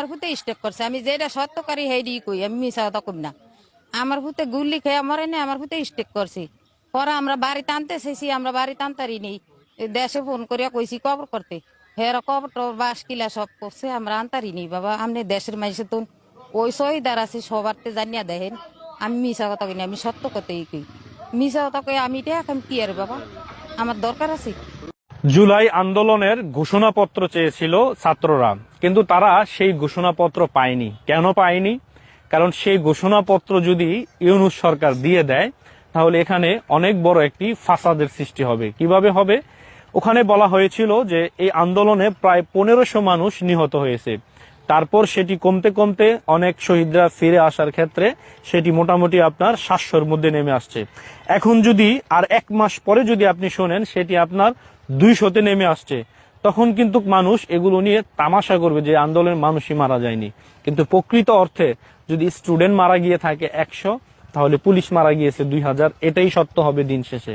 আমার ফুতে স্টেপ করছে, আমি যেটা সত্যকারী হেডি কই, আমি মিশা কথা কই না। আমার ফুতে গুলি খেয়ে মরে না, আমার ফুতে স্টেপ করছে। পরে আমরা বাড়িতে আনতে চাইছি, আমরা বাড়িতে আনতারি নেই, দেশে ফোন করিয়া কইছি কবর করতে, হেরা কবর টবর বাস কিলা সব করছে, আমরা আনতারি নেই। বাবা আপনি দেশের মাইসে তো ওই সহিদার আছে, সবারতে জানিয়া দেখেন। আমি মিশা কথা কই না, আমি সত্য কথাই কই। মিশা কথা কই আমি এটা এখন কি আর বাবা, আমার দরকার আছে। জুলাই আন্দোলনের ঘোষণাপত্র চেয়েছিল ছাত্ররা, কিন্তু তারা সেই ঘোষণাপত্র পায়নি। কেন পায়নি? কারণ সেই ঘোষণাপত্র যদি ইউনূস সরকার দিয়ে দেয়, তাহলে এখানে অনেক বড় একটি ফাসাদের সৃষ্টি হবে। কিভাবে হবে? ওখানে বলা হয়েছিল যে এই আন্দোলনে প্রায় 1500 মানুষ নিহত হয়েছে। তারপর সেটি কমতে কমতে অনেক শহীদরা ফিরে আসার ক্ষেত্রে সেটি মোটামুটি আপনার 700-র মধ্যে নেমে আসছে। এখন যদি আর 1 মাস পরে যদি আপনি শোনেন সেটি আপনার 200-তে নেমে আসছে, তখন কিন্তু মানুষ এগুলো নিয়ে তামাশা করবে যে আন্দোলনের মানুষই মারা যায়নি। কিন্তু প্রকৃত অর্থে যদি স্টুডেন্ট মারা গিয়ে থাকে 100, তাহলে পুলিশ মারা গিয়েছে 2000, এটাই সত্য হবে দিন শেষে।